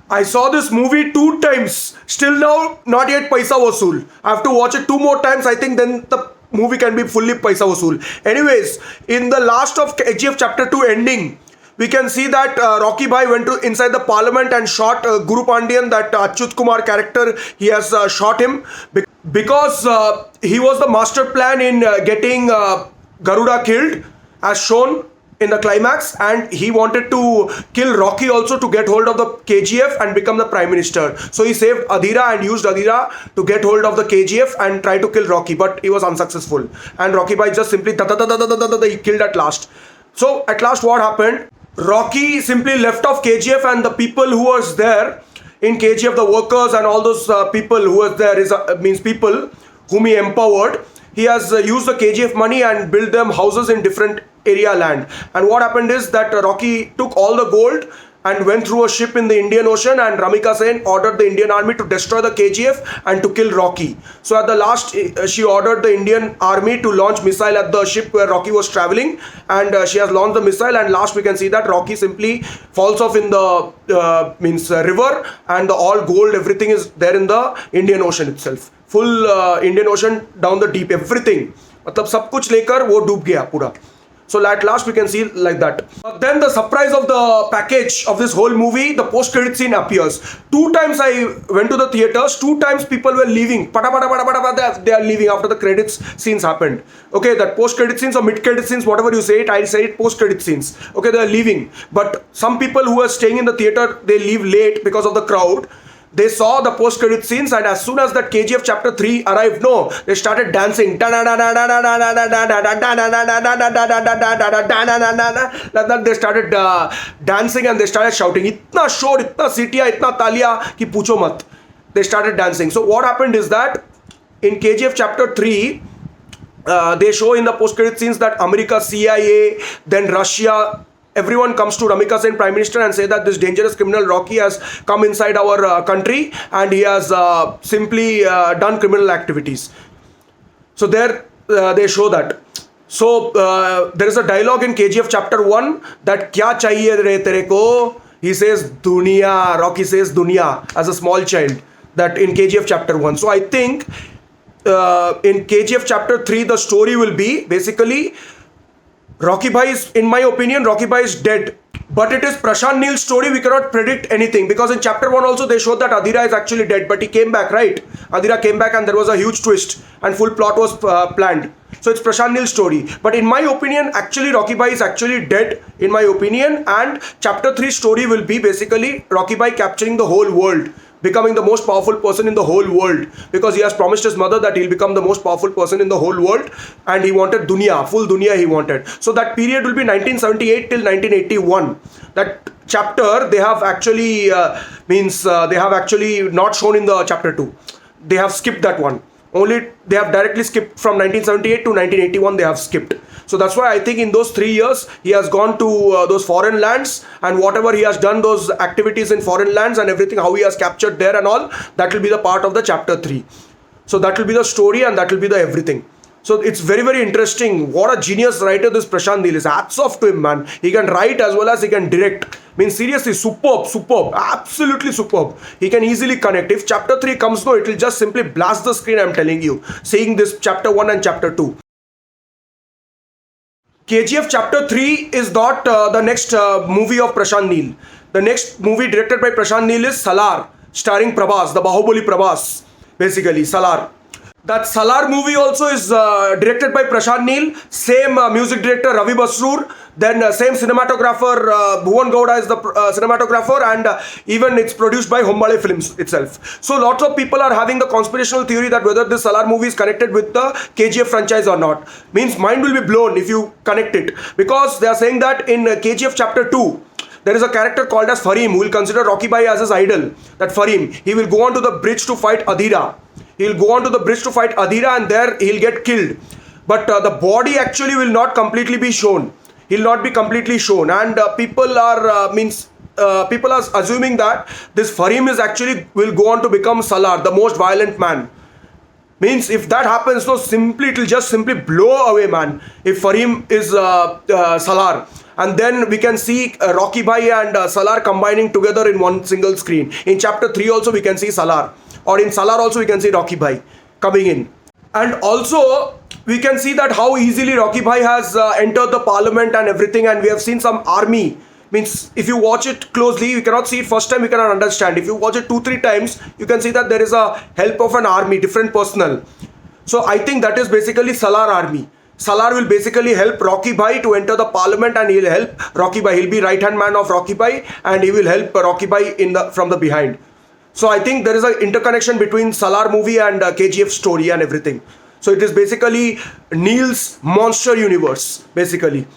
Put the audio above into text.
I saw this movie 2 times. Still now, not yet paisa vasool. I have to watch it 2 more times. I think then the movie can be fully paisa vasool. Anyways, in the last of KGF chapter 2 ending, we can see that Rocky Bhai went to inside the parliament and shot Guru Pandian, that Achyut Kumar character. He has shot him because he was the master plan in getting Garuda killed, as shown in the climax, and he wanted to kill Rocky also to get hold of the KGF and become the prime minister. So he saved Adhira and used Adhira to get hold of the KGF and try to kill Rocky, but he was unsuccessful. And Rocky Bhai just simply he killed at last. So at last what happened? Rocky simply left off KGF, and the people who was there in KGF, the workers and all those people who was there means people whom he empowered. He has used the KGF money and built them houses in different area land. And what happened is that Rocky took all the gold and went through a ship in the Indian Ocean, and Ramika Sen ordered the Indian army to destroy the KGF and to kill Rocky. So at the last, she ordered the Indian army to launch missile at the ship where Rocky was traveling, and she has launched the missile, and last we can see that Rocky simply falls off in the river, and the all gold, everything is there in the Indian Ocean itself. Full Indian Ocean down the deep, everything. मतलब सब कुछ लेकर वो डूब गया पूरा. So at last we can see like that. But then the surprise of the package of this whole movie, the post-credit scene appears. 2 times I went to the theaters. 2 times people were leaving. They are leaving after the credits scenes happened. Okay, that post-credit scenes or mid-credit scenes, whatever you say it, I'll say it post-credit scenes. Okay, they are leaving. But some people who are staying in the theater, they leave late because of the crowd. They saw the post-credit scenes, and as soon as that KGF chapter 3 arrived, no, they started dancing. Like that, they started dancing and they started shouting, "Itna shor, itna sitiya, itna taliya ki pucho mat." They started dancing. So what happened is that in KGF chapter 3, they show in the post-credit scenes that America, CIA, then Russia, everyone comes to Ramika Sen, Prime Minister, and say that this dangerous criminal Rocky has come inside our country and he has simply done criminal activities. So there they show that. So there is a dialogue in KGF chapter 1 that kya chahiye re tere ko? He says dunya. Rocky says dunya as a small child. That in KGF chapter 1. So I think in KGF chapter 3 the story will be basically Rocky Bhai is, in my opinion, Rocky Bhai is dead. But it is Prashant Neel's story. We cannot predict anything because in chapter 1 also they showed that Adhira is actually dead, but he came back, right? Adhira came back and there was a huge twist and full plot was planned. So it's Prashant Neel's story. But in my opinion, actually Rocky Bhai is actually dead, in my opinion. And chapter 3 story will be basically Rocky Bhai capturing the whole world, becoming the most powerful person in the whole world, because he has promised his mother that he'll become the most powerful person in the whole world, and he wanted dunya, full dunya he wanted. So that period will be 1978 till 1981. That chapter they have actually they have actually not shown in the chapter 2. They have skipped that one. Only they have directly skipped from 1978 to 1981. They have skipped. So that's why I think in those 3 years he has gone to those foreign lands, and whatever he has done, those activities in foreign lands and everything, how he has captured there and all, that will be the part of the chapter 3. So that will be the story and that will be the everything. So it's very, very interesting. What a genius writer this Prashant Neel is. Hats off to him, man. He can write as well as he can direct. Means seriously, superb, absolutely superb. He can easily connect. If chapter 3 comes, no, it will just simply blast the screen, I'm telling you, seeing this chapter 1 and chapter 2. KGF chapter 3 is not the next movie of Prashant Neel. The next movie directed by Prashant Neel is Salar, starring Prabhas, the Bahubali Prabhas, basically, Salar. That Salar movie also is directed by Prashant Neel, same music director Ravi Basroor, then same cinematographer Bhuvan Gowda is the cinematographer, and even it's produced by Hombale Films itself. So lots of people are having the conspirational theory that whether this Salar movie is connected with the KGF franchise or not. Means mind will be blown if you connect it, because they are saying that in KGF chapter 2, there is a character called as Farim who will consider Rocky Bhai as his idol. That Farim, he will go on to the bridge to fight Adhira. He'll go on to the bridge to fight Adhira, and there he'll get killed. But the body actually will not completely be shown. He'll not be completely shown, and people are assuming that this Farim is actually will go on to become Salar, the most violent man. Means if that happens, no, simply it will just simply blow away, man. If Farim is Salar, and then we can see Rocky Bhai and Salar combining together in one single screen. In chapter 3 also we can see Salar, or in Salar also we can see Rocky Bhai coming in. And also we can see that how easily Rocky Bhai has entered the parliament and everything, and we have seen some army. Means if you watch it closely, you cannot see it first time, you cannot understand. If you watch it 2-3 times, you can see that there is a help of an army, different personnel. So I think that is basically Salar army. Salar will basically help Rocky Bhai to enter the parliament, and he'll help Rocky Bhai. He'll be right hand man of Rocky Bhai, and he will help Rocky Bhai from the behind. So I think there is an interconnection between Salar movie and KGF story and everything. So it is basically Neil's monster universe, basically.